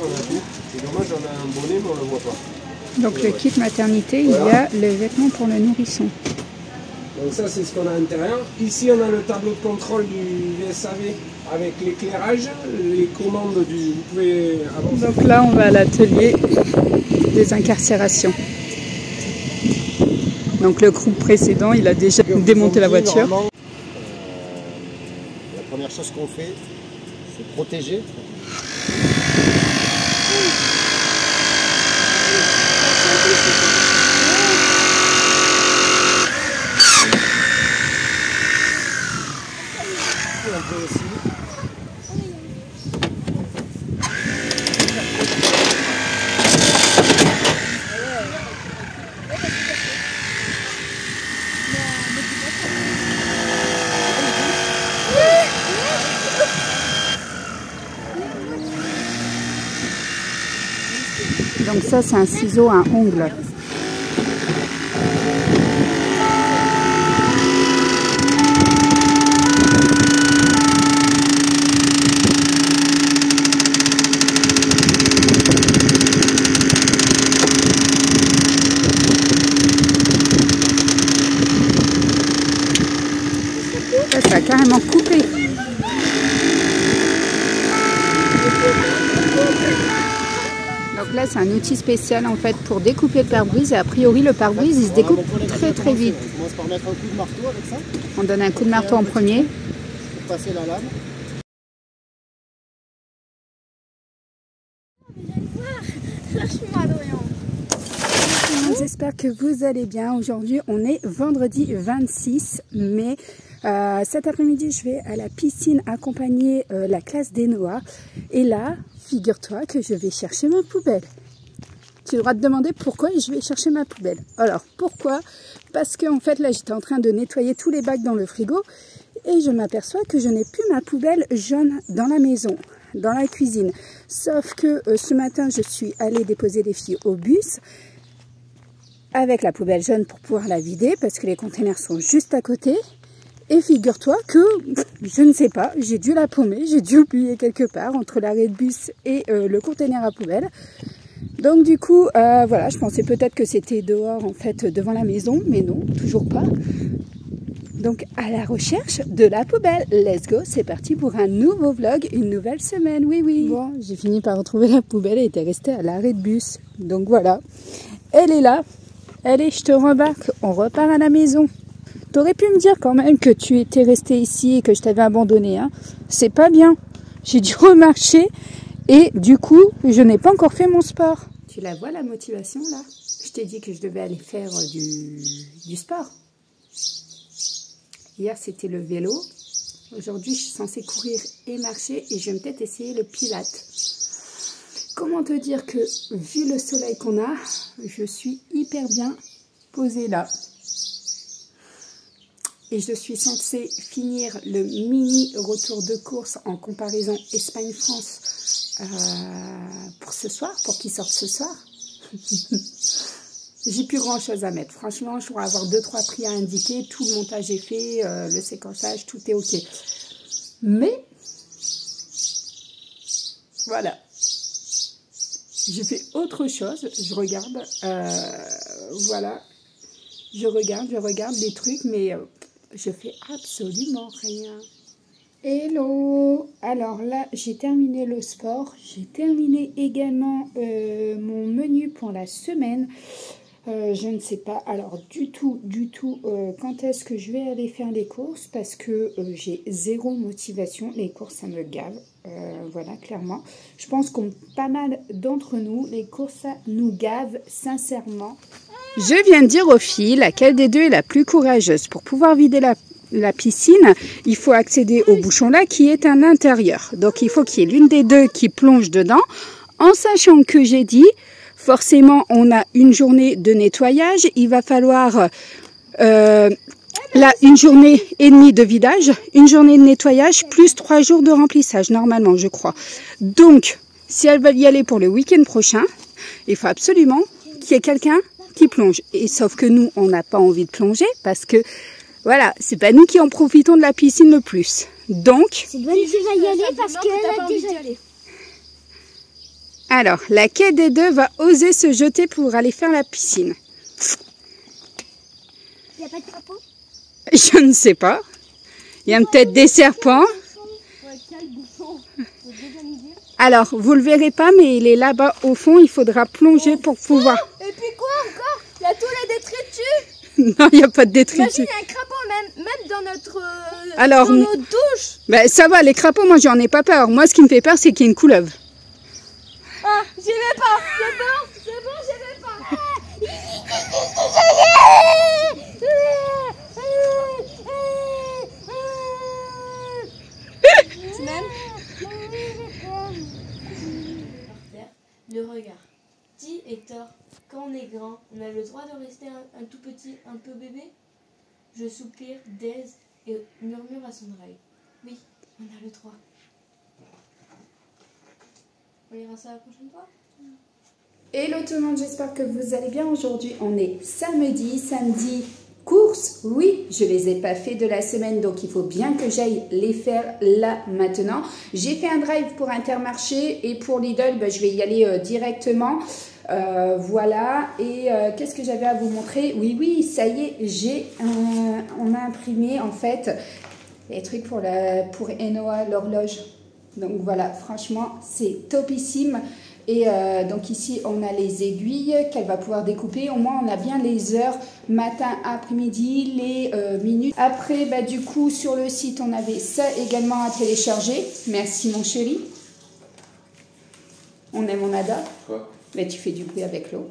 on a tout. C'est dommage, on a un bonnet, mais on ne le voit pas. Donc le kit maternité, voilà. Il y a le vêtement pour le nourrisson. Donc ça, c'est ce qu'on a à l'intérieur. Ici, on a le tableau de contrôle du VSAV avec l'éclairage, les commandes du... Vous pouvez avancer. Donc là, on va à l'atelier des incarcérations. Donc le groupe précédent, il a déjà démonté la voiture. La première chose qu'on fait, c'est protéger. Un peu aussi. Donc ça, c'est un ciseau à ongles. Ça a carrément coupé. Donc là, c'est un outil spécial en fait pour découper le pare-brise. Et a priori, le pare-brise, il se découpe très vite. On commence par mettre un coup de marteau avec ça. On donne un coup de marteau en premier. Pour passer la lame. J'espère que vous allez bien. Aujourd'hui, on est vendredi 26 mai. Cet après-midi, je vais à la piscine accompagner la classe des Noah. Et là, figure-toi que je vais chercher ma poubelle. Tu devras te demander pourquoi je vais chercher ma poubelle. Alors, pourquoi? Parce qu'en fait, là, j'étais en train de nettoyer tous les bacs dans le frigo et je m'aperçois que je n'ai plus ma poubelle jaune dans la maison, dans la cuisine. Sauf que ce matin, je suis allée déposer les filles au bus avec la poubelle jaune pour pouvoir la vider parce que les containers sont juste à côté. Et figure-toi que, je ne sais pas, j'ai dû la paumer, j'ai dû oublier quelque part entre l'arrêt de bus et le container à poubelle. Donc du coup, voilà, je pensais peut-être que c'était dehors en fait devant la maison, mais non, toujours pas. Donc à la recherche de la poubelle, let's go, c'est parti pour un nouveau vlog, une nouvelle semaine, oui. Bon, j'ai fini par retrouver la poubelle, elle était restée à l'arrêt de bus. Donc voilà, elle est là. Allez, je te rembarque, on repart à la maison. T'aurais pu me dire quand même que tu étais resté ici et que je t'avais abandonné, hein. C'est pas bien. J'ai dû remarcher et du coup, je n'ai pas encore fait mon sport. Tu la vois la motivation là? Je t'ai dit que je devais aller faire du sport. Hier, c'était le vélo. Aujourd'hui, je suis censée courir et marcher et je vais peut-être essayer le pilate. Comment te dire que, vu le soleil qu'on a, je suis hyper bien posée là. Et je suis censée finir le mini retour de course en comparaison Espagne-France pour ce soir, pour qu'il sorte ce soir. J'ai plus grand chose à mettre. Franchement, je pourrais avoir 2-3 prix à indiquer. Tout le montage est fait, le séquençage, tout est ok. Mais, voilà. Je fais autre chose. Je regarde, voilà. Je regarde des trucs, mais je fais absolument rien. Hello! Alors là, j'ai terminé le sport. J'ai terminé également mon menu pour la semaine. Je ne sais pas, alors du tout, quand est-ce que je vais aller faire les courses parce que j'ai zéro motivation. Les courses, ça me gave, voilà, clairement. Je pense qu'on pas mal d'entre nous, les courses, ça nous gave, sincèrement. Je viens de dire aux filles laquelle des deux est la plus courageuse. Pour pouvoir vider la piscine, il faut accéder au bouchon là qui est à l'intérieur. Donc il faut qu'il y ait l'une des deux qui plonge dedans, en sachant que j'ai dit... Forcément, on a une journée de nettoyage. Il va falloir là une journée et demie de vidage, une journée de nettoyage, plus 3 jours de remplissage, normalement, je crois. Donc, si elles veulent y aller pour le week-end prochain, il faut absolument qu'il y ait quelqu'un qui plonge. Et sauf que nous, on n'a pas envie de plonger parce que, voilà, c'est pas nous qui en profitons de la piscine le plus. Donc... C'est bonne qui va y aller parce qu'elle a déjà... Alors, laquelle des deux va oser se jeter pour aller faire la piscine? Il n'y a pas de crapaud? Je ne sais pas. Il y a peut-être des serpents. Alors, vous le verrez pas, mais il est là-bas au fond. Il faudra plonger pour pouvoir... Et puis quoi encore? Il y a tous les détritus. Non, il n'y a pas de détritus. Imagine, il y a un crapaud même dans notre Alors, dans notre douche. Ben, ça va, les crapauds, moi, j'en ai pas peur. Moi, ce qui me fait peur, c'est qu'il y ait une couleuvre. Ah, j'y vais pas. C'est bon, j'y vais pas. Tu m'aimes? Le regard. Dis Hector, quand on est grand, on a le droit de rester un tout petit, un peu bébé? Je soupire, d'aise et murmure à son oreille. Oui, on a le droit. On ira ça la prochaine fois? Hello tout le monde, j'espère que vous allez bien. Aujourd'hui, on est samedi courses. Oui, je les ai pas fait de la semaine, donc il faut bien que j'aille les faire là maintenant. J'ai fait un drive pour Intermarché et pour Lidl, ben, je vais y aller directement. Voilà, et qu'est-ce que j'avais à vous montrer? Oui, ça y est, on a imprimé en fait les trucs pour Enoa, l'horloge. Donc voilà, franchement, c'est topissime. Et donc ici, on a les aiguilles qu'elle va pouvoir découper. Au moins, on a bien les heures, matin, après-midi, les minutes. Après, bah, du coup, sur le site, on avait ça également à télécharger. Merci, mon chéri. On aime, on adore. Quoi? Mais tu fais du bruit avec l'eau.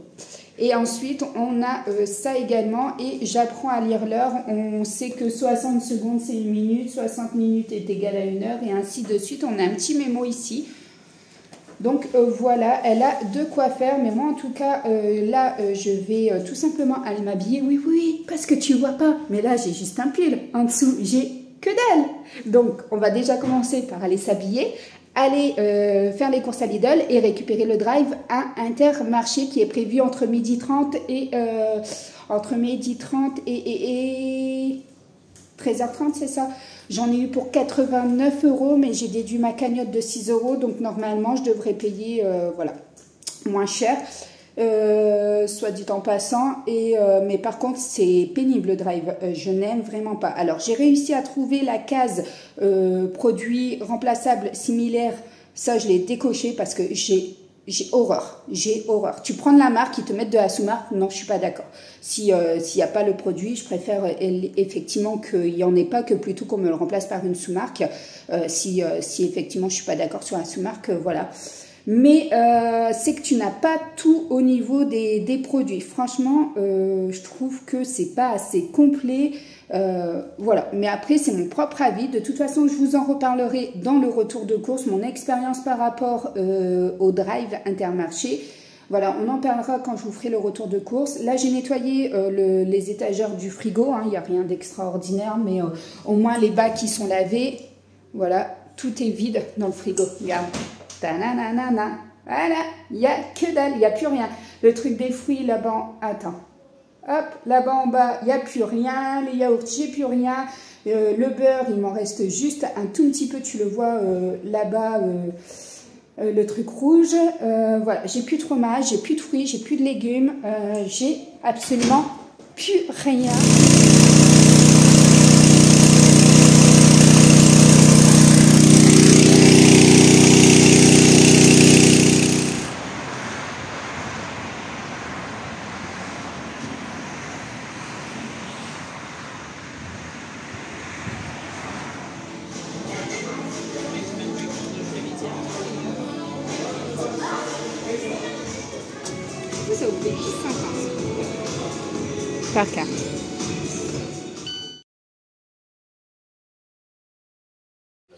Et ensuite, on a ça également. Et j'apprends à lire l'heure. On sait que 60 secondes, c'est 1 minute. 60 minutes est égal à 1 heure. Et ainsi de suite. On a un petit mémo ici. Donc voilà, elle a de quoi faire. Mais moi, en tout cas, là, je vais tout simplement aller m'habiller. Oui, parce que tu vois pas. Mais là, j'ai juste un pull. En dessous, j'ai que dalle. Donc, on va déjà commencer par aller s'habiller. Aller faire les courses à Lidl et récupérer le drive à Intermarché qui est prévu entre 12h30 et 13h30, c'est ça. J'en ai eu pour 89 €, mais j'ai déduit ma cagnotte de 6 €, donc normalement je devrais payer voilà, moins cher, soit dit en passant. Mais par contre c'est pénible le drive, je n'aime vraiment pas. Alors j'ai réussi à trouver la case produits remplaçables similaires. Ça je l'ai décoché parce que j'ai horreur. Tu prends de la marque, ils te mettent de la sous-marque. Non, je suis pas d'accord. S'il n'y a pas le produit, je préfère effectivement qu'il n'y en ait pas, que plutôt qu'on me le remplace par une sous-marque. Si effectivement je suis pas d'accord sur la sous-marque, voilà. Mais c'est que tu n'as pas tout au niveau des produits. Franchement, je trouve que c'est pas assez complet. Voilà, mais après c'est mon propre avis. De toute façon, je vous en reparlerai dans le retour de course, mon expérience par rapport au drive Intermarché. Voilà, on en parlera quand je vous ferai le retour de course. Là, j'ai nettoyé les étagères du frigo. Il n'y a rien d'extraordinaire, mais au moins les bacs qui sont lavés. Voilà, tout est vide dans le frigo. Regarde. Ta-na-na-na-na. Voilà, il n'y a que dalle, il n'y a plus rien. Le truc des fruits là-bas, attends. Hop, là-bas en bas, il n'y a plus rien. Les yaourts, j'ai plus rien. Le beurre, il m'en reste juste un tout petit peu. Tu le vois là-bas, le truc rouge. Voilà, j'ai plus de fromage, j'ai plus de fruits, j'ai plus de légumes. J'ai absolument plus rien. Ça vous fait 50 par carte.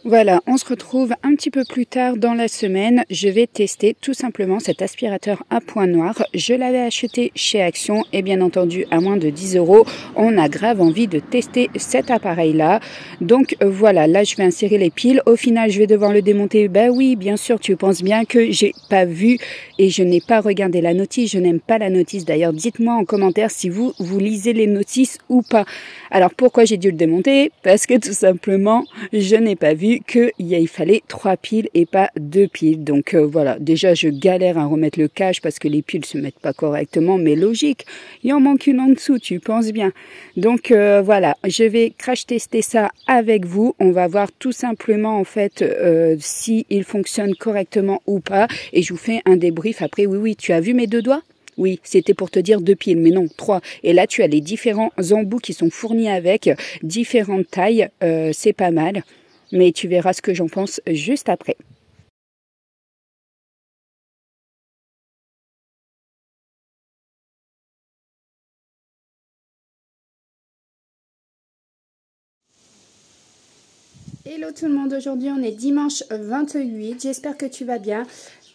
Voilà, on se retrouve un petit peu plus tard dans la semaine. Je vais tester tout simplement cet aspirateur à point noir. Je l'avais acheté chez Action et bien entendu à moins de 10 €. On a grave envie de tester cet appareil-là. Donc voilà, là je vais insérer les piles. Au final, je vais devoir le démonter. Bah oui, bien sûr, tu penses bien que j'ai pas vu et je n'ai pas regardé la notice. Je n'aime pas la notice. D'ailleurs, dites-moi en commentaire si vous lisez les notices ou pas. Alors pourquoi j'ai dû le démonter? Parce que tout simplement, je n'ai pas vu dit qu'il fallait 3 piles et pas 2 piles. Donc voilà, déjà je galère à remettre le cache parce que les piles se mettent pas correctement, mais logique, il en manque une en dessous, tu penses bien. Donc voilà, je vais crash tester ça avec vous. On va voir tout simplement en fait si il fonctionne correctement ou pas. Et je vous fais un débrief après. Oui, tu as vu mes 2 doigts? Oui, c'était pour te dire 2 piles, mais non, 3. Et là, tu as les différents embouts qui sont fournis avec différentes tailles. C'est pas mal, mais tu verras ce que j'en pense juste après. Hello tout le monde, aujourd'hui on est dimanche 28, j'espère que tu vas bien.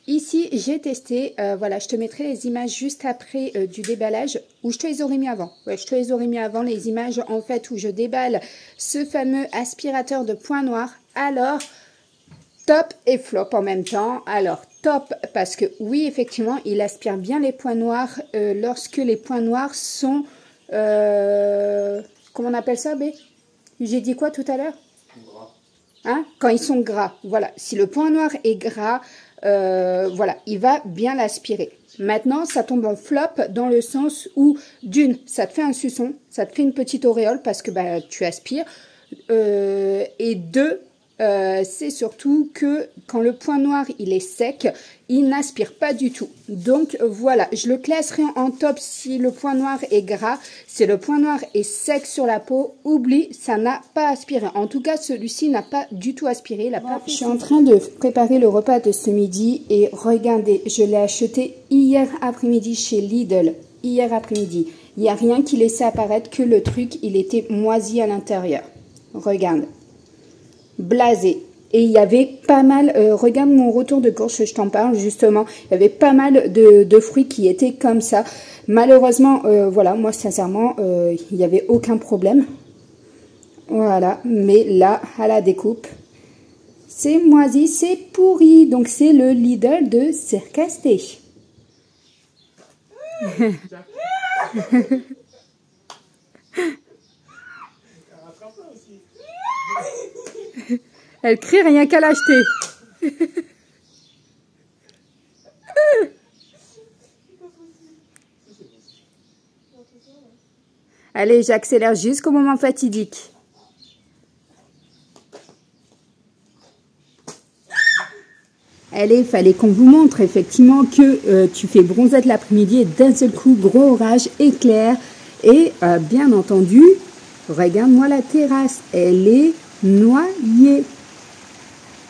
Ici, j'ai testé, voilà, je te mettrai les images juste après du déballage, ou je te les aurais mis avant. Ouais, je te les aurais mis avant, les images en fait où je déballe ce fameux aspirateur de points noirs. Alors, top et flop en même temps. Alors, top parce que oui, effectivement, il aspire bien les points noirs lorsque les points noirs sont, comment on appelle ça, B? J'ai dit quoi tout à l'heure? Hein? Quand ils sont gras, voilà. Si le point noir est gras, voilà, il va bien l'aspirer. Maintenant, ça tombe en flop dans le sens où, d'une, ça te fait un suçon, ça te fait une petite auréole parce que bah, tu aspires. Et deux, c'est surtout que quand le point noir il est sec, il n'aspire pas du tout. Donc voilà, je le classerai en top si le point noir est gras. Si le point noir est sec sur la peau, oublie, ça n'a pas aspiré. En tout cas, celui-ci n'a pas du tout aspiré. Je suis en train de préparer le repas de ce midi et regardez, je l'ai acheté hier après-midi chez Lidl. Hier après-midi. Il n'y a rien qui laissait apparaître que le truc, il était moisi à l'intérieur. Regarde. Blasé. Et il y avait pas mal, regarde mon retour de course, je t'en parle justement, il y avait pas mal de fruits qui étaient comme ça. Malheureusement, voilà, moi sincèrement, il n'y avait aucun problème. Voilà, mais là, à la découpe, c'est moisi, c'est pourri. Donc c'est le Lidl de Cercasté. Elle crie rien qu'à l'acheter. Allez, j'accélère jusqu'au moment fatidique. Allez, il fallait qu'on vous montre effectivement que tu fais bronzette l'après-midi et d'un seul coup, gros orage, éclair. Et bien entendu, regarde-moi la terrasse, elle est noyée.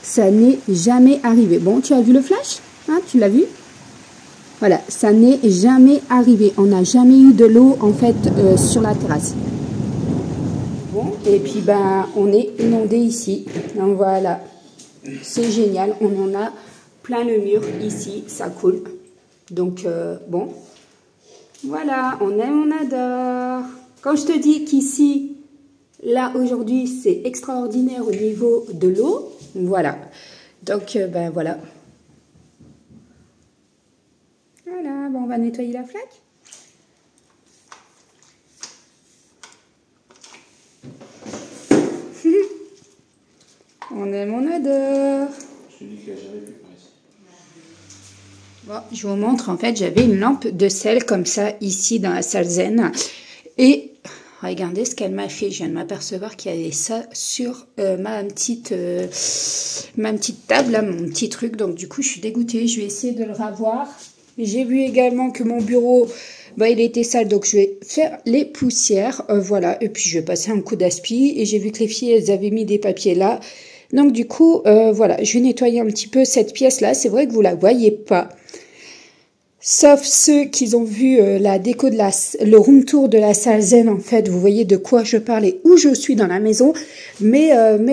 Ça n'est jamais arrivé. Bon, tu as vu le flash? Hein, tu l'as vu? Voilà, ça n'est jamais arrivé. On n'a jamais eu de l'eau, en fait, sur la terrasse. Bon, et puis, ben, on est inondé ici. Donc, voilà. C'est génial. On en a plein le mur ici. Ça coule. Donc, bon. Voilà, on aime, on adore. Quand je te dis qu'ici, là, aujourd'hui, c'est extraordinaire au niveau de l'eau. Voilà, donc ben voilà. Voilà, bon, on va nettoyer la flaque. On aime, on adore. Bon, je vous montre, en fait, j'avais une lampe de sel comme ça, ici, dans la salle zen. Et regardez ce qu'elle m'a fait. Je viens de m'apercevoir qu'il y avait ça sur ma petite table, là, mon petit truc. Donc, du coup, je suis dégoûtée. Je vais essayer de le ravoir. J'ai vu également que mon bureau, bah, il était sale. Donc, je vais faire les poussières. Voilà. Et puis, je vais passer un coup d'aspi. Et j'ai vu que les filles, elles avaient mis des papiers là. Donc, du coup, voilà. Je vais nettoyer un petit peu cette pièce-là. C'est vrai que vous la voyez pas. Sauf ceux qui ont vu la déco de le room tour de la salle zen, en fait, vous voyez de quoi je parle et où je suis dans la maison. Mais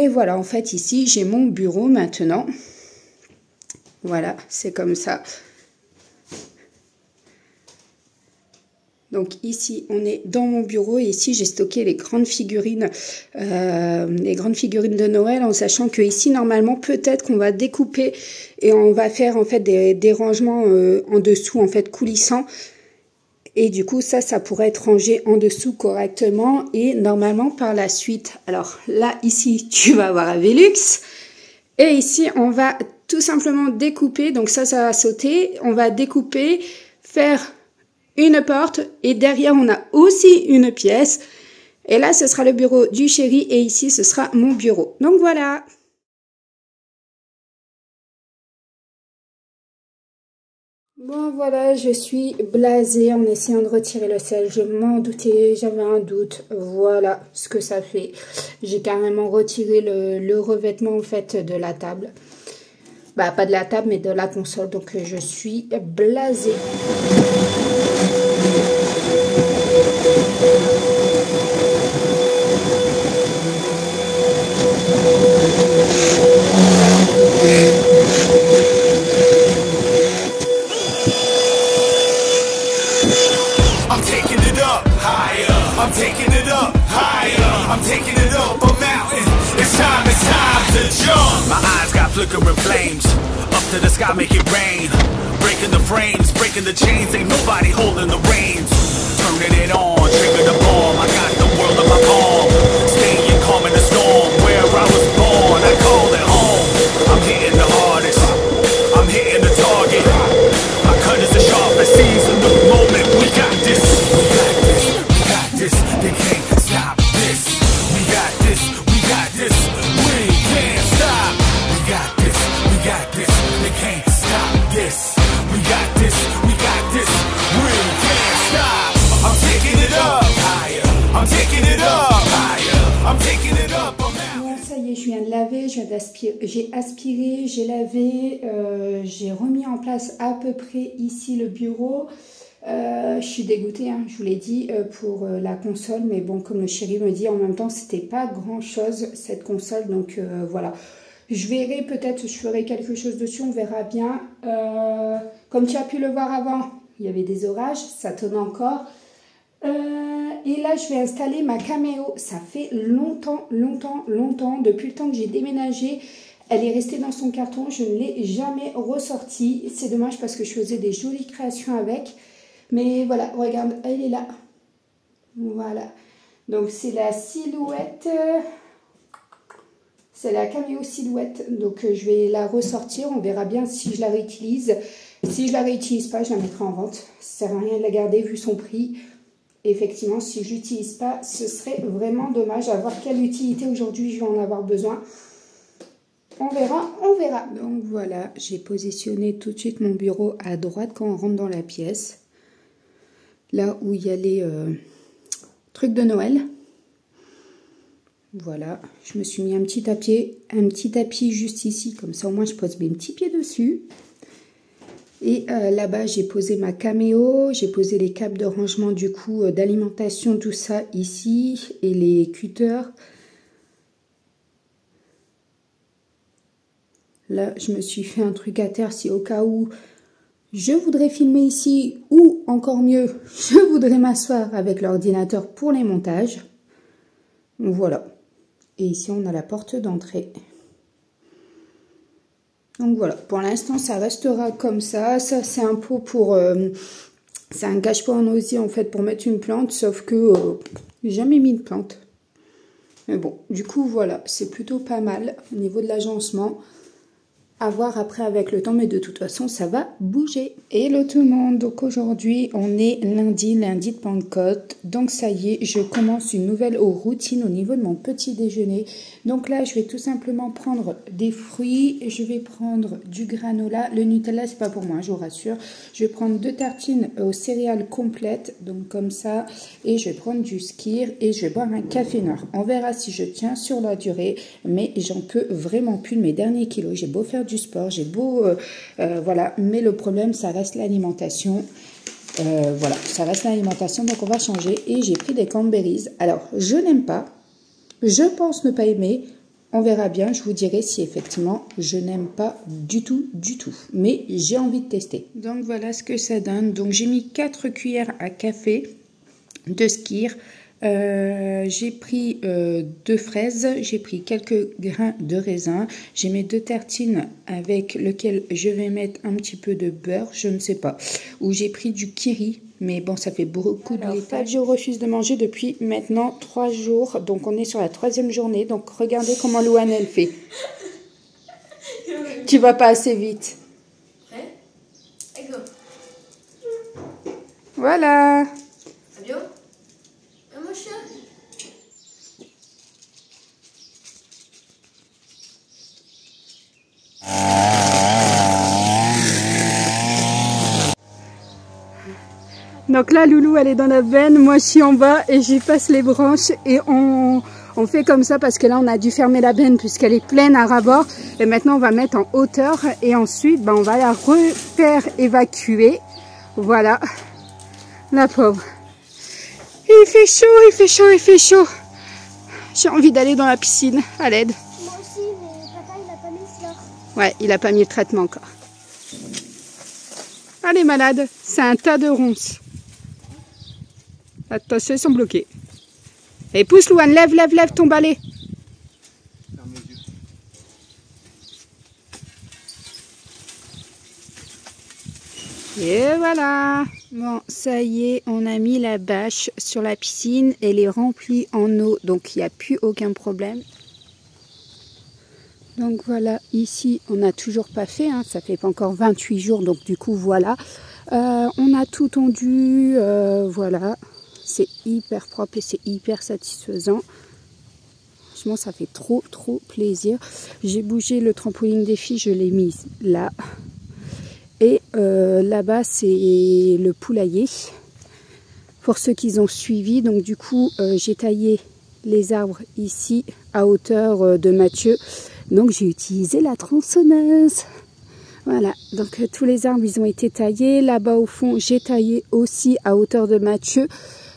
voilà, en fait, ici, j'ai mon bureau maintenant. Voilà, c'est comme ça. Donc ici, on est dans mon bureau et ici, j'ai stocké les grandes figurines de Noël, en sachant que ici, normalement, peut-être qu'on va découper et on va faire en fait des rangements en dessous, en fait, coulissants. Et du coup, ça pourrait être rangé en dessous correctement et normalement par la suite. Alors là, ici, tu vas avoir un Velux. Et ici, on va tout simplement découper. Donc ça va sauter. On va découper, faire une porte. Et derrière, on a aussi une pièce. Et là, ce sera le bureau du chéri. Et ici, ce sera mon bureau. Donc voilà. Bon voilà, je suis blasée en essayant de retirer le sel. Je m'en doutais, j'avais un doute. Voilà ce que ça fait. J'ai carrément retiré le revêtement en fait de la table. Bah pas de la table mais de la console. Donc je suis blasée. I'm taking it up higher. I'm taking it up a mountain. It's time to jump. My eyes got flickering flames. Up to the sky, make it rain. Breaking the frames, breaking the chains. Ain't nobody holding the reins. Turning it on, trigger the bomb. I got the world in my palm. Staying calm in the storm. Where I was born, I call it home. I'm hitting the hardest. I'm hitting the target. My cut is the sharpest. Season the moment. We got this. We got this. They can't stop this. We got this. We got this. We can't stop. We got this. We got this. They can't stop this. We got this. We got this. We can't stop. I'm taking it up higher. I'm taking it up higher. I'm taking it up. Bon, ça y est, je viens de laver, j'ai aspiré, j'ai lavé, j'ai remis en place à peu près ici le bureau. Je suis dégoûtée, hein, je vous l'ai dit, pour la console, mais bon, comme le chéri me dit, en même temps, c'était pas grand chose cette console, donc voilà. Je verrai, peut-être, je ferai quelque chose dessus, on verra bien. Comme tu as pu le voir avant, il y avait des orages, ça tourne encore. Et là, je vais installer ma caméo. Ça fait longtemps, depuis le temps que j'ai déménagé. Elle est restée dans son carton, je ne l'ai jamais ressortie. C'est dommage parce que je faisais des jolies créations avec. Mais voilà, regarde, elle est là. Voilà. Donc, c'est la silhouette. C'est la caméo silhouette. Donc, je vais la ressortir. On verra bien si je la réutilise. Si je la réutilise pas, je la mettrai en vente. Ça sert à rien de la garder vu son prix. Effectivement, si je l'utilise pas, ce serait vraiment dommage. À voir quelle utilité aujourd'hui je vais en avoir besoin. On verra, on verra. Donc, voilà, j'ai positionné tout de suite mon bureau à droite quand on rentre dans la pièce. Là où il y a les trucs de Noël. Voilà, je me suis mis un petit tapis juste ici, comme ça au moins je pose mes petits pieds dessus. Et là-bas j'ai posé ma caméo, j'ai posé les câbles de rangement du coup d'alimentation, tout ça ici, et les cutters. Là je me suis fait un truc à terre si au cas où je voudrais filmer ici, ou encore mieux, je voudrais m'asseoir avec l'ordinateur pour les montages. Voilà. Et ici, on a la porte d'entrée. Donc voilà, pour l'instant, ça restera comme ça. Ça, c'est un pot pour... c'est un cache-pot en osier, en fait, pour mettre une plante. Sauf que j'ai jamais mis de plante. Mais bon, du coup, voilà, c'est plutôt pas mal au niveau de l'agencement. À voir après avec le temps, mais de toute façon ça va bouger. Hello tout le monde, donc aujourd'hui on est lundi de Pentecôte, donc ça y est, je commence une nouvelle routine au niveau de mon petit déjeuner. Donc là je vais tout simplement prendre des fruits, je vais prendre du granola, le Nutella c'est pas pour moi, je vous rassure. Je vais prendre 2 tartines aux céréales complètes, donc comme ça, et je vais prendre du skyr et je vais boire un café noir. On verra si je tiens sur la durée, mais j'en peux vraiment plus de mes derniers kilos. J'ai beau faire du sport, j'ai beau voilà, mais le problème ça reste l'alimentation. Voilà, ça reste l'alimentation, donc on va changer. Et j'ai pris des cranberries. Alors je n'aime pas, je pense ne pas aimer, on verra bien, je vous dirai si effectivement je n'aime pas du tout, mais j'ai envie de tester. Donc voilà ce que ça donne. Donc j'ai mis 4 cuillères à café de skyr. J'ai pris 2 fraises, j'ai pris quelques grains de raisin, j'ai mes 2 tartines avec lequel je vais mettre un petit peu de beurre, je ne sais pas, ou j'ai pris du kiri, mais bon ça fait beaucoup de lait. Je refuse de manger depuis maintenant 3 jours, donc on est sur la 3e journée, donc regardez comment Louane elle fait. Tu vas pas assez vite. Prêt? Et go. Voilà. Fabio? Mon chien. Donc là, Loulou, elle est dans la benne. Moi, je suis en bas et j'y passe les branches. Et on fait comme ça parce que là, on a dû fermer la benne puisqu'elle est pleine à ras-bord. Et maintenant, on va mettre en hauteur. Et ensuite, on va la refaire évacuer. Voilà. La pauvre. Il fait chaud, il fait chaud, il fait chaud. J'ai envie d'aller dans la piscine à l'aide. Moi aussi, mais papa, il a pas mis fleur. Ouais, il a pas mis le traitement encore. Elle est malade. C'est un tas de ronces. Attention, ils sont bloqués. Et pousse, Louane, lève, lève, lève ton balai. Et voilà. Bon, ça y est, on a mis la bâche sur la piscine. Elle est remplie en eau, donc il n'y a plus aucun problème. Donc voilà, ici, on n'a toujours pas fait. Hein, ça fait pas encore 28 jours, donc du coup, voilà. On a tout tondu, voilà. C'est hyper propre et c'est hyper satisfaisant. Franchement, ça fait trop plaisir. J'ai bougé le trampoline des filles, je l'ai mise là. Et là-bas, c'est le poulailler. Pour ceux qui ont suivi, donc du coup, j'ai taillé les arbres ici à hauteur de Mathieu. Donc j'ai utilisé la tronçonneuse. Voilà, donc tous les arbres, ils ont été taillés. Là-bas au fond, j'ai taillé aussi à hauteur de Mathieu.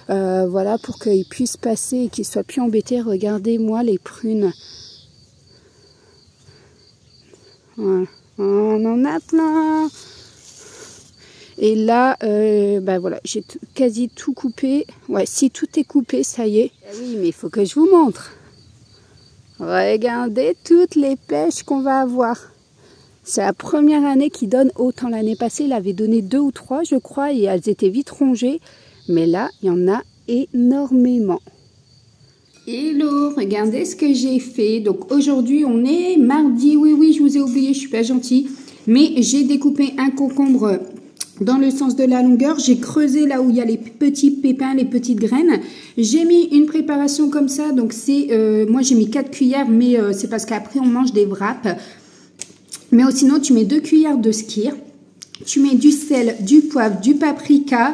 Voilà, pour qu'il puisse passer et qu'il ne soit plus embêté. Regardez-moi les prunes. Voilà. On en a plein. Et là, voilà, j'ai quasi tout coupé. Ouais, si tout est coupé, ça y est. Oui, mais il faut que je vous montre. Regardez toutes les pêches qu'on va avoir. C'est la première année qui donne autant. L'année passée, il avait donné 2 ou 3, je crois, et elles étaient vite rongées. Mais là, il y en a énormément. Hello, regardez ce que j'ai fait. Donc aujourd'hui, on est mardi. Oui, je vous ai oublié, je suis pas gentille. Mais j'ai découpé un concombre dans le sens de la longueur. J'ai creusé là où il y a les petits pépins, les petites graines. J'ai mis une préparation comme ça. Donc c'est, moi j'ai mis 4 cuillères, mais c'est parce qu'après on mange des wraps. Mais sinon, tu mets 2 cuillères de skyr. Tu mets du sel, du poivre, du paprika.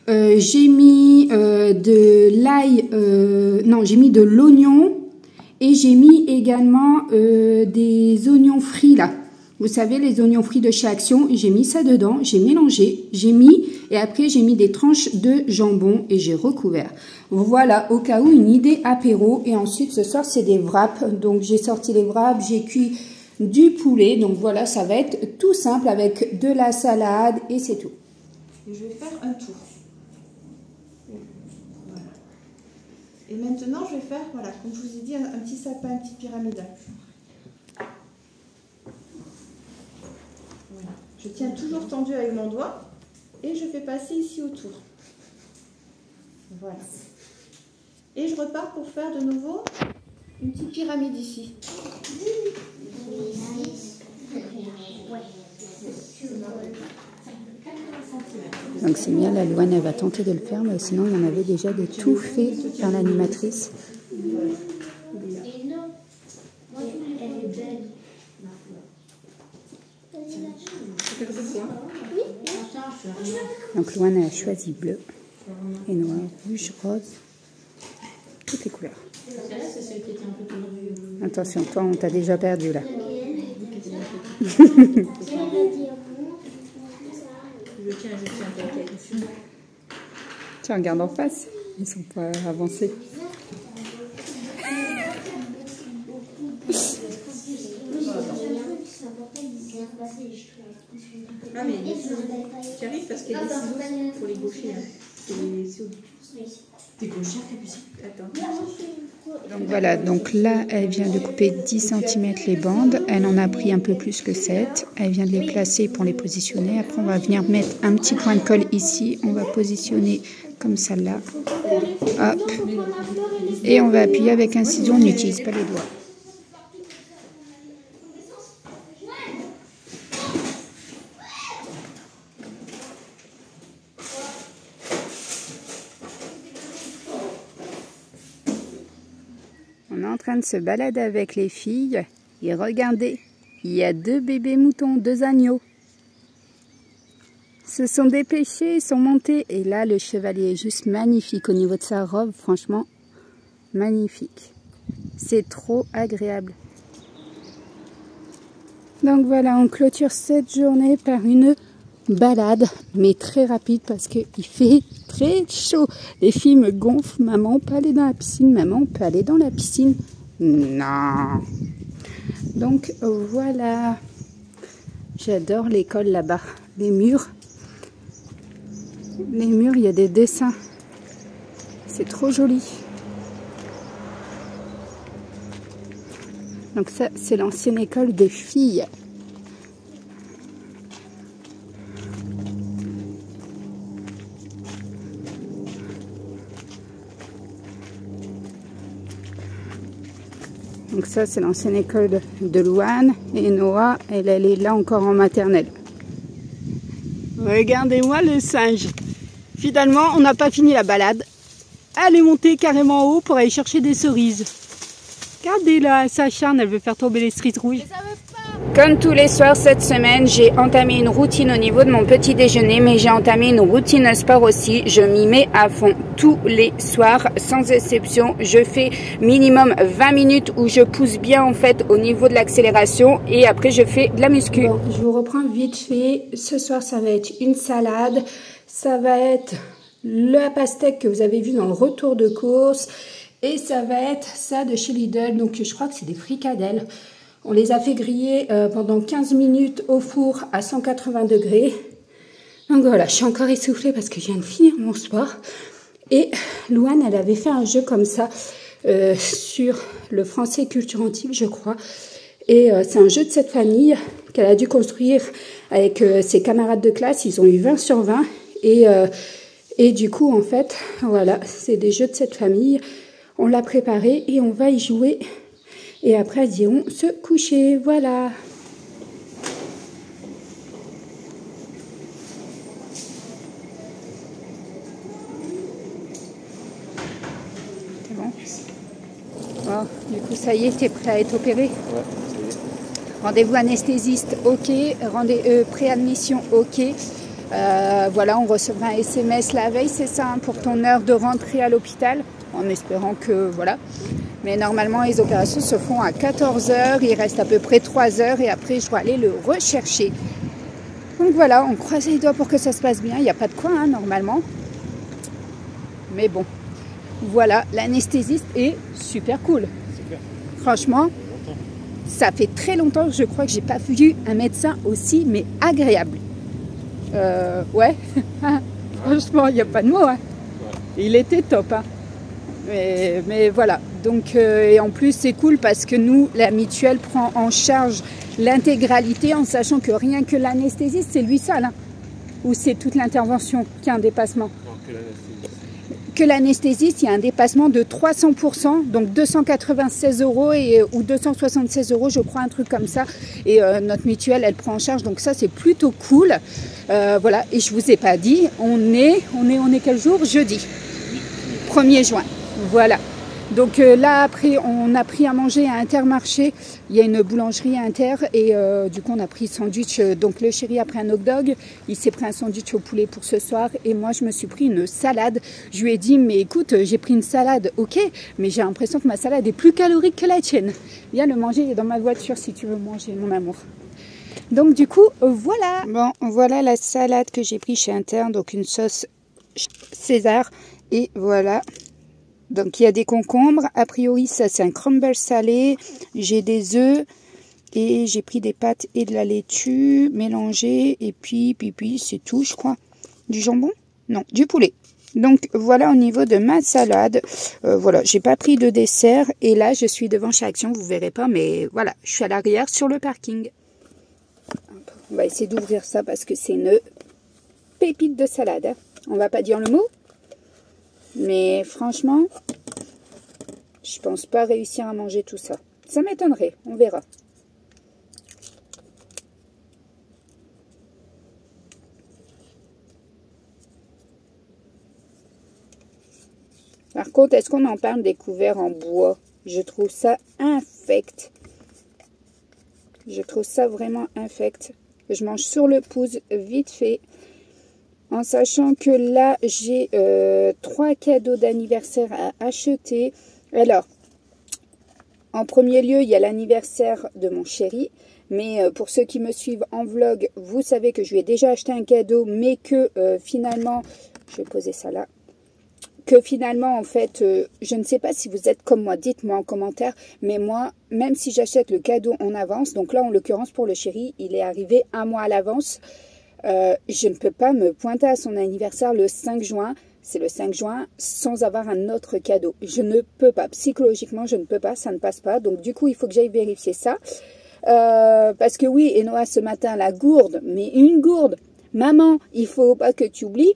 J'ai mis de l'ail, non, j'ai mis de l'oignon. Et j'ai mis également des oignons frits là. Vous savez, les oignons frits de chez Action, j'ai mis ça dedans, j'ai mélangé, j'ai mis, et après j'ai mis des tranches de jambon et j'ai recouvert. Voilà, au cas où, une idée apéro. Et ensuite, ce soir, c'est des wraps. Donc, j'ai sorti les wraps, j'ai cuit du poulet. Donc, voilà, ça va être tout simple avec de la salade et c'est tout. Je vais faire un tour. Voilà. Et maintenant, je vais faire, voilà, comme je vous ai dit, un petit sapin, un petit pyramidal. Voilà. Je tiens toujours tendu avec mon doigt et je fais passer ici autour. Voilà. Et je repars pour faire de nouveau une petite pyramide ici. Donc c'est bien, la Louane, elle va tenter de le faire, mais sinon il y en avait déjà de tout fait par l'animatrice. Donc Louane a choisi bleu et noir, rouge, rose, toutes les couleurs. Attention, toi on t'a déjà perdu là. Tiens, regarde en face, ils sont pas avancés. Ah mais tu arrives parce qu'il y a des ciseaux pour les gauchers. T'es gauchère, Capucine. Attends. Donc voilà, donc là elle vient de couper 10 cm les bandes, elle en a pris un peu plus que 7, elle vient de les placer pour les positionner. Après on va venir mettre un petit point de colle ici, on va positionner comme ça là, hop, et on va appuyer avec un ciseau, on n'utilise pas les doigts. On est en train de se balader avec les filles. Et regardez, il y a 2 bébés moutons, 2 agneaux. Ils se sont dépêchés, ils sont montés. Et là, le chevalier est juste magnifique au niveau de sa robe. Franchement, magnifique. C'est trop agréable. Donc voilà, on clôture cette journée par une balade, mais très rapide parce qu'il fait très chaud. Les filles me gonflent. Maman, on peut aller dans la piscine. Maman, on peut aller dans la piscine. Non. Donc voilà. J'adore l'école là-bas. Les murs. Les murs, il y a des dessins. C'est trop joli. Donc ça, c'est l'ancienne école des filles. Donc ça, c'est l'ancienne école de Louane. Et Noah, elle est là encore en maternelle. Regardez-moi le singe. Finalement, on n'a pas fini la balade. Elle est montée carrément en haut pour aller chercher des cerises. Regardez-la, elle s'acharne, elle veut faire tomber les cerises rouges. Comme tous les soirs cette semaine, j'ai entamé une routine au niveau de mon petit déjeuner, mais j'ai entamé une routine sport aussi. Je m'y mets à fond tous les soirs, sans exception. Je fais minimum 20 minutes où je pousse bien en fait au niveau de l'accélération et après je fais de la muscu. Bon, je vous reprends vite fait. Ce soir, ça va être une salade. Ça va être la pastèque que vous avez vu dans le retour de course. Et ça va être ça de chez Lidl. Donc je crois que c'est des fricadelles. On les a fait griller pendant 15 minutes au four à 180 degrés. Donc voilà, je suis encore essoufflée parce que je viens de finir mon sport. Et Louane, elle avait fait un jeu comme ça sur le français culture antique, je crois. Et c'est un jeu de cette famille qu'elle a dû construire avec ses camarades de classe. Ils ont eu 20 sur 20. Et du coup, en fait, voilà, c'est des jeux de cette famille. On l'a préparé et on va y jouer. Et après, elles iront se coucher. Voilà. C'est bon? Oh, du coup, ça y est, t'es prêt à être opéré? Ouais, ça y est. Rendez-vous anesthésiste, ok. Préadmission, ok. Voilà, on recevra un SMS la veille, c'est ça, hein, pour ton heure de rentrée à l'hôpital. En espérant que, voilà. Mais normalement, les opérations se font à 14 h. Il reste à peu près 3 heures et après, je dois aller le rechercher. Donc voilà, on croise les doigts pour que ça se passe bien. Il n'y a pas de quoi, hein, normalement. Mais bon, voilà, l'anesthésiste est super cool. Super. Franchement, ça fait très longtemps que je crois que j'ai pas vu un médecin aussi, mais agréable. Ouais, franchement, il n'y a pas de mots. Hein. Il était top. Hein. Mais voilà, donc et en plus c'est cool parce que nous, la mutuelle prend en charge l'intégralité en sachant que rien que l'anesthésiste, c'est lui seul. Hein, ou c'est toute l'intervention qui a un dépassement. Non, que l'anesthésiste, il y a un dépassement de 300%, donc 296 € ou 276 €, je crois, un truc comme ça. Et notre mutuelle, elle prend en charge, donc ça, c'est plutôt cool. Voilà, et je vous ai pas dit, on est quel jour? Jeudi, 1er juin. Voilà. Donc là, après, on a pris à manger à Intermarché. Il y a une boulangerie à Inter et du coup, on a pris sandwich. Donc le chéri a pris un hot dog. Il s'est pris un sandwich au poulet pour ce soir. Et moi, je me suis pris une salade. Je lui ai dit, mais écoute, j'ai pris une salade, ok, mais j'ai l'impression que ma salade est plus calorique que la tienne. Viens le manger, il est dans ma voiture si tu veux manger, mon amour. Donc du coup, voilà. Bon, voilà la salade que j'ai pris chez Inter. Donc une sauce César. Et voilà. Donc il y a des concombres, a priori ça c'est un crumble salé, j'ai des œufs et j'ai pris des pâtes et de la laitue mélangées et puis c'est tout je crois. Du jambon? Non, du poulet. Donc voilà au niveau de ma salade, voilà, j'ai pas pris de dessert et là je suis devant chez Action, vous verrez pas mais voilà, je suis à l'arrière sur le parking. On va essayer d'ouvrir ça parce que c'est une pépite de salade, hein. On va pas dire le mot. Mais franchement, je pense pas réussir à manger tout ça. Ça m'étonnerait, on verra. Par contre, est-ce qu'on en parle des couverts en bois? Je trouve ça infect. Je trouve ça vraiment infect. Je mange sur le pouce vite fait. En sachant que là, j'ai 3 cadeaux d'anniversaire à acheter. Alors, en premier lieu, il y a l'anniversaire de mon chéri. Mais pour ceux qui me suivent en vlog, vous savez que je lui ai déjà acheté un cadeau. Mais que finalement, je vais poser ça là. Que finalement, en fait, je ne sais pas si vous êtes comme moi. Dites-moi en commentaire. Mais moi, même si j'achète le cadeau en avance. Donc là, en l'occurrence, pour le chéri, il est arrivé 1 mois à l'avance. Je ne peux pas me pointer à son anniversaire le 5 juin. C'est le 5 juin sans avoir un autre cadeau. Je ne peux pas. Psychologiquement, je ne peux pas. Ça ne passe pas. Donc, du coup, il faut que j'aille vérifier ça. Parce que oui, Enoa, ce matin, la gourde. Mais une gourde. Maman, il faut pas que tu oublies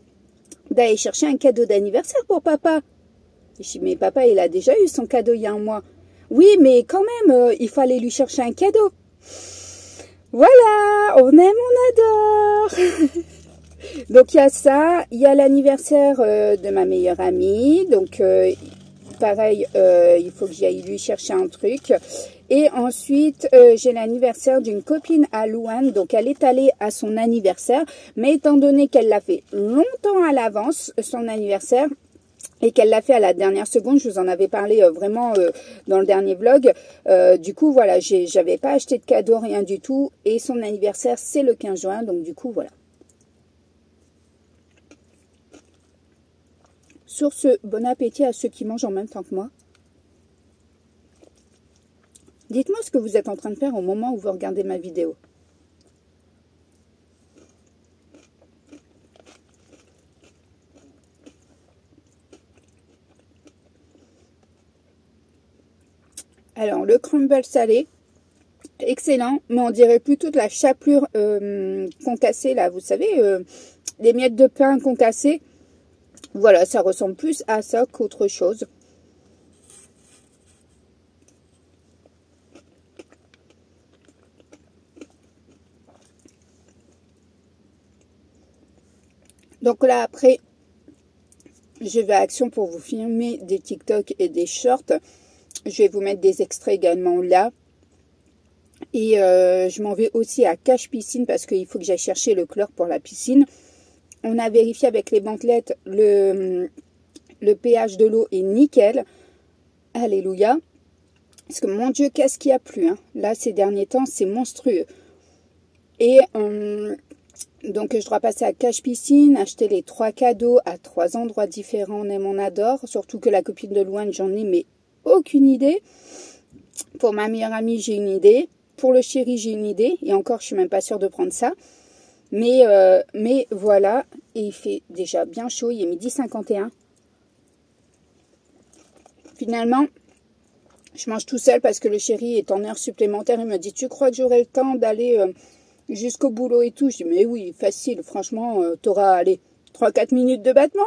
d'aller chercher un cadeau d'anniversaire pour papa. Je dis, mais papa, il a déjà eu son cadeau il y a 1 mois. Oui, mais quand même, il faut aller lui chercher un cadeau. Voilà, on aime, on adore. Donc, il y a ça. Il y a l'anniversaire de ma meilleure amie. Donc, pareil, il faut que j'aille lui chercher un truc. Et ensuite, j'ai l'anniversaire d'une copine à Louane. Donc, elle est allée à son anniversaire. Mais étant donné qu'elle l'a fait longtemps à l'avance, son anniversaire, et qu'elle l'a fait à la dernière seconde, je vous en avais parlé vraiment dans le dernier vlog. Du coup, voilà, j'avais pas acheté de cadeau, rien du tout. Et son anniversaire, c'est le 15 juin. Donc, du coup, voilà. Sur ce, bon appétit à ceux qui mangent en même temps que moi. Dites-moi ce que vous êtes en train de faire au moment où vous regardez ma vidéo. Alors, le crumble salé, excellent, mais on dirait plutôt de la chapelure concassée, là, vous savez, des miettes de pain concassées. Voilà, ça ressemble plus à ça qu'autre chose. Donc là, après, je vais à Action pour vous filmer des TikTok et des shorts. Je vais vous mettre des extraits également là. Et je m'en vais aussi à Cache Piscine parce qu'il faut que j'aille chercher le chlore pour la piscine. On a vérifié avec les bandelettes, le pH de l'eau est nickel. Alléluia. Parce que mon Dieu, qu'est-ce qu'il y a plu, hein. Là, ces derniers temps, c'est monstrueux. Et donc, je dois passer à Cache Piscine, acheter les 3 cadeaux à 3 endroits différents. On aime, on adore. Surtout que la copine de Louane, j'en ai mais aucune idée. Pour ma meilleure amie, j'ai une idée. Pour le chéri, j'ai une idée. Et encore, je suis même pas sûre de prendre ça. Mais voilà. Et il fait déjà bien chaud. Il est 12h51. Finalement, je mange tout seul parce que le chéri est en heure supplémentaire. Il me dit, tu crois que j'aurai le temps d'aller jusqu'au boulot et tout? Je dis, mais oui, facile. Franchement, tu auras, allez, 3-4 minutes de battement.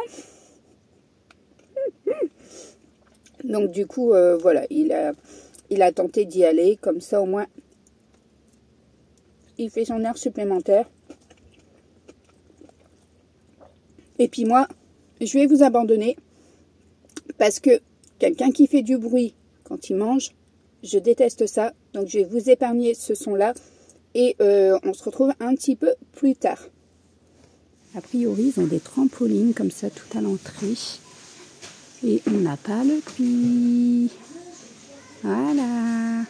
Donc, du coup, voilà, il a tenté d'y aller. Comme ça, au moins, il fait son heure supplémentaire. Et puis moi, je vais vous abandonner parce que quelqu'un qui fait du bruit quand il mange, je déteste ça. Donc, je vais vous épargner ce son-là et on se retrouve un petit peu plus tard. A priori, ils ont des trampolines comme ça tout à l'entrée. Et on n'a pas le prix. Voilà.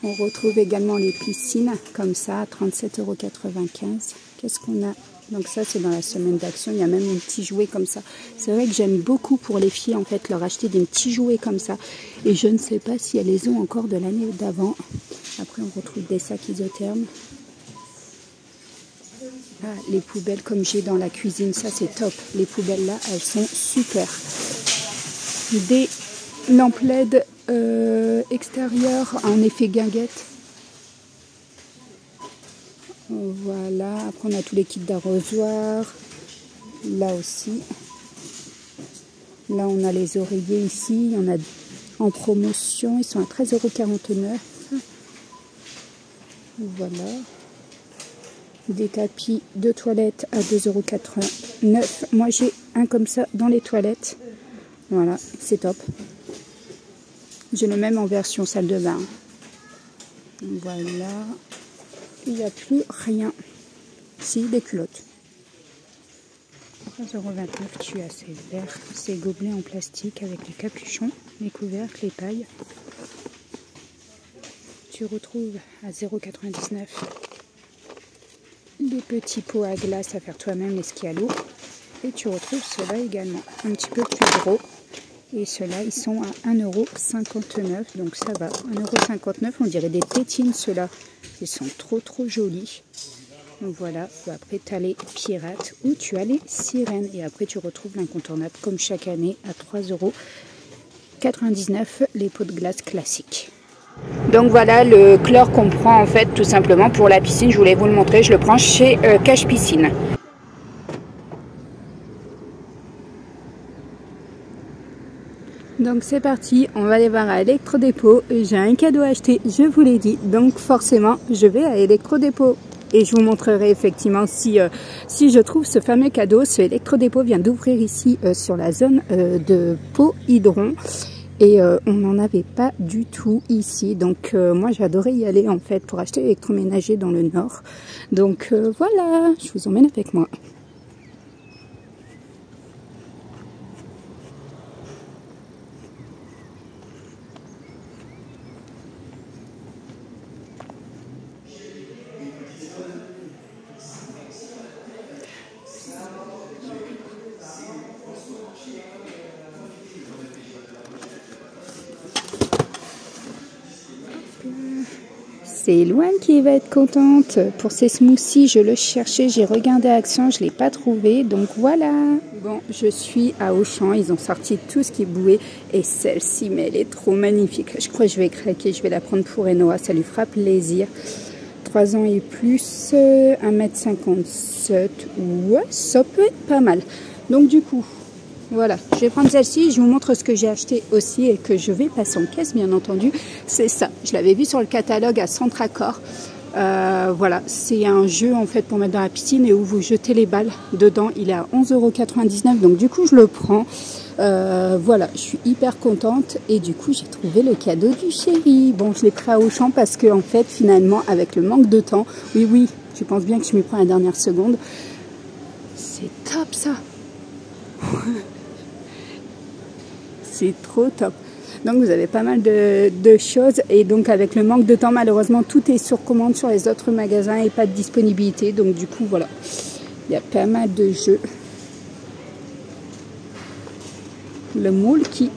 On retrouve également les piscines comme ça à 37,95 €. Qu'est-ce qu'on a? Donc ça, c'est dans la semaine d'action. Il y a même un petit jouet comme ça. C'est vrai que j'aime beaucoup pour les filles, en fait, leur acheter des petits jouets comme ça. Et je ne sais pas si elles les ont encore de l'année d'avant. Après, on retrouve des sacs isothermes. Ah, les poubelles comme j'ai dans la cuisine, ça c'est top. Les poubelles là, elles sont super. Des lampes LED extérieures en effet guinguette. Voilà, après on a tous les kits d'arrosoir. Là aussi. Là on a les oreillers ici. Il y en a en promotion. Ils sont à 13,49 €. Voilà. Des tapis de toilette à 2,89 €. Moi j'ai un comme ça dans les toilettes. Voilà, c'est top. J'ai le même en version salle de bain. Voilà. Il n'y a plus rien. Si, des culottes. 3,29 €, tu as ces verres, ces gobelets en plastique avec les capuchons, les couvercles, les pailles. Tu retrouves à 0,99 € des petits pots à glace à faire toi-même, les Scialo. Et tu retrouves ceux-là également, un petit peu plus gros. Et ceux-là, ils sont à 1,59 €, donc ça va. 1,59 €, on dirait des tétines ceux-là. Ils sont trop jolis. Donc voilà, après tu as les pirates ou tu as les sirènes. Et après tu retrouves l'incontournable comme chaque année à 3,99 € les pots de glace classiques. Donc voilà le chlore qu'on prend en fait tout simplement pour la piscine. Je voulais vous le montrer, je le prends chez Cache Piscine. Donc c'est parti, on va aller voir à Electrodépôt. J'ai un cadeau à acheter, je vous l'ai dit. Donc forcément, je vais à Electrodépôt. Et je vous montrerai effectivement si je trouve ce fameux cadeau. Ce Electrodépôt vient d'ouvrir ici sur la zone de Pau-Hydron. Et on n'en avait pas du tout ici. Donc moi j'adorais y aller en fait pour acheter l'électroménager dans le nord. Donc voilà, je vous emmène avec moi. C'est Louane qui va être contente. Pour ces smoothies, je le cherchais, j'ai regardé Action, je ne l'ai pas trouvé. Donc voilà. Bon, je suis à Auchan, ils ont sorti tout ce qui bouait. Et celle-ci, mais elle est trop magnifique. Je crois que je vais craquer, je vais la prendre pour Enoa, ça lui fera plaisir. 3 ans et plus, 1,57 m. Ouais, ça peut être pas mal. Donc du coup, voilà, je vais prendre celle-ci, je vous montre ce que j'ai acheté aussi et que je vais passer en caisse bien entendu. C'est ça, je l'avais vu sur le catalogue à Centracor. Voilà, c'est un jeu en fait pour mettre dans la piscine et où vous jetez les balles dedans. Il est à 11,99 €, donc du coup je le prends. Voilà, je suis hyper contente et du coup j'ai trouvé le cadeau du chéri. Bon, je l'ai pris à Auchan parce que en fait finalement avec le manque de temps, oui, je pense bien que je m'y prends à la dernière seconde. C'est top ça. C'est trop top. Donc vous avez pas mal de choses et donc avec le manque de temps malheureusement tout est sur commande sur les autres magasins et pas de disponibilité. Donc du coup voilà, il y a pas mal de jeux. Le moule qui...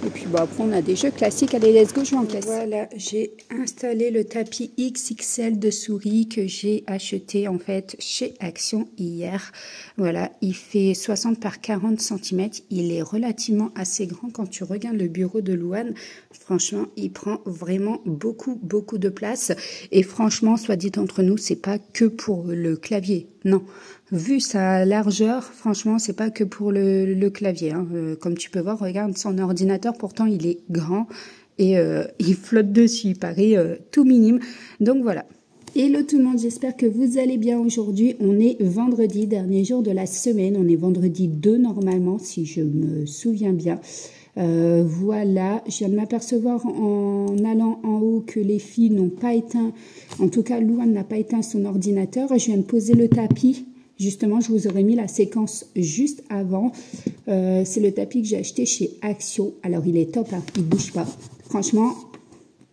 Et puis bon, après on a des jeux classiques. Allez, let's go, je vais en caisse. Voilà, j'ai installé le tapis XXL de souris que j'ai acheté en fait chez Action hier. Voilà, il fait 60 par 40 cm. Il est relativement assez grand quand tu regardes le bureau de Louane. Franchement, il prend vraiment beaucoup de place. Et franchement, soit dit entre nous, c'est pas que pour le clavier. Non. Vu sa largeur, franchement, c'est pas que pour le clavier. Hein. Comme tu peux voir, regarde son ordinateur, pourtant il est grand et il flotte dessus, il paraît tout minime. Donc voilà. Hello tout le monde, j'espère que vous allez bien aujourd'hui. On est vendredi, dernier jour de la semaine. On est vendredi 2 normalement, si je me souviens bien. Voilà, je viens de m'apercevoir en allant en haut que les filles n'ont pas éteint, en tout cas Louane n'a pas éteint son ordinateur. Je viens de poser le tapis. Justement, je vous aurais mis la séquence juste avant. C'est le tapis que j'ai acheté chez Action. Alors, il est top, hein, il bouge pas. Franchement,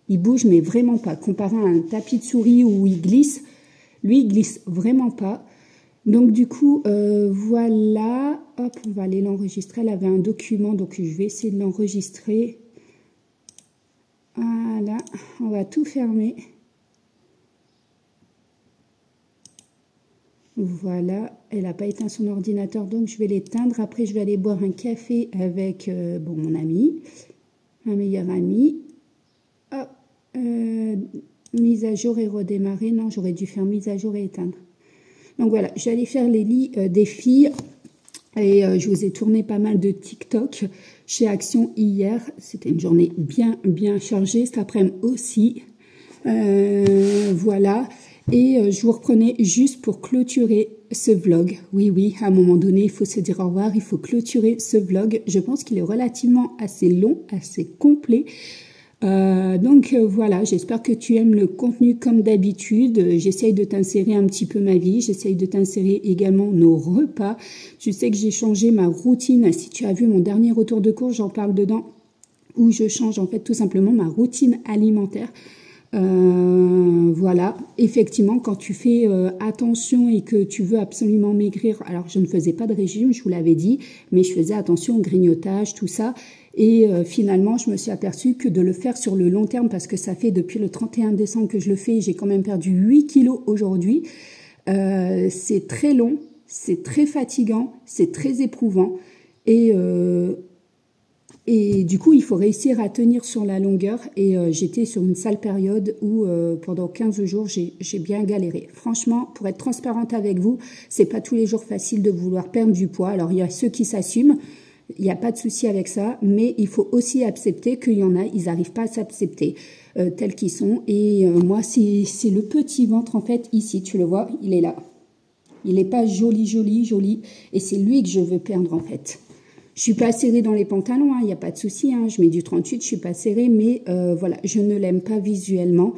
il bouge, mais vraiment pas. Comparé à un tapis de souris où il glisse, lui, il glisse vraiment pas. Donc, du coup, voilà. Hop, on va aller l'enregistrer. Elle avait un document, donc je vais essayer de l'enregistrer. Voilà, on va tout fermer. Voilà, elle n'a pas éteint son ordinateur, donc je vais l'éteindre. Après, je vais aller boire un café avec bon, mon ami, ma meilleure amie. Hop, mise à jour et redémarrer. Non, j'aurais dû faire mise à jour et éteindre. Donc voilà, je vais aller faire les lits des filles. Et je vous ai tourné pas mal de TikTok chez Action hier. C'était une journée bien chargée. Cet après-midi aussi. Voilà. Et je vous reprenais juste pour clôturer ce vlog. Oui, à un moment donné, il faut se dire au revoir, il faut clôturer ce vlog. Je pense qu'il est relativement assez long, assez complet. Donc voilà, j'espère que tu aimes le contenu comme d'habitude. J'essaye de t'insérer un petit peu ma vie, j'essaye de t'insérer également nos repas. Tu sais que j'ai changé ma routine. Si tu as vu mon dernier retour de course, j'en parle dedans, où je change en fait tout simplement ma routine alimentaire. Voilà, effectivement, quand tu fais attention et que tu veux absolument maigrir, alors je ne faisais pas de régime, je vous l'avais dit, mais je faisais attention au grignotage, tout ça. Et finalement, je me suis aperçue que de le faire sur le long terme, parce que ça fait depuis le 31 décembre que je le fais, j'ai quand même perdu 8 kilos aujourd'hui. C'est très long, c'est très fatigant, c'est très éprouvant. Et du coup, il faut réussir à tenir sur la longueur. Et j'étais sur une sale période où pendant 15 jours, j'ai bien galéré. Franchement, pour être transparente avec vous, c'est pas tous les jours facile de vouloir perdre du poids. Alors, il y a ceux qui s'assument. Il n'y a pas de souci avec ça, mais il faut aussi accepter qu'il y en a, ils n'arrivent pas à s'accepter tels qu'ils sont. Et moi, c'est le petit ventre, en fait, ici, tu le vois, il est là. Il n'est pas joli, et c'est lui que je veux perdre, en fait. Je suis pas serrée dans les pantalons, il n'y a pas de souci, je mets du 38, je suis pas serrée, mais voilà, je ne l'aime pas visuellement.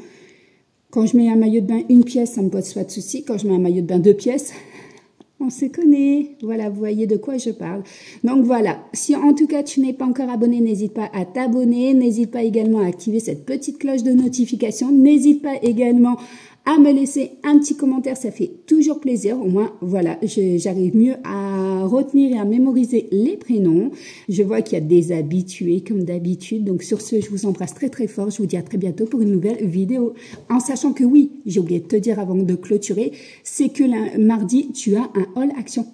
Quand je mets un maillot de bain 1 pièce, ça me pose pas de souci. Quand je mets un maillot de bain 2 pièces... on se connaît, voilà, vous voyez de quoi je parle. Donc voilà, si en tout cas tu n'es pas encore abonné, n'hésite pas à t'abonner, n'hésite pas également à activer cette petite cloche de notification, n'hésite pas également à me laisser un petit commentaire, ça fait toujours plaisir. Au moins, voilà, j'arrive mieux à retenir et à mémoriser les prénoms. Je vois qu'il y a des habitués comme d'habitude. Donc sur ce, je vous embrasse très très fort. Je vous dis à très bientôt pour une nouvelle vidéo. En sachant que oui, j'ai oublié de te dire avant de clôturer, c'est que mardi, tu as un haul action.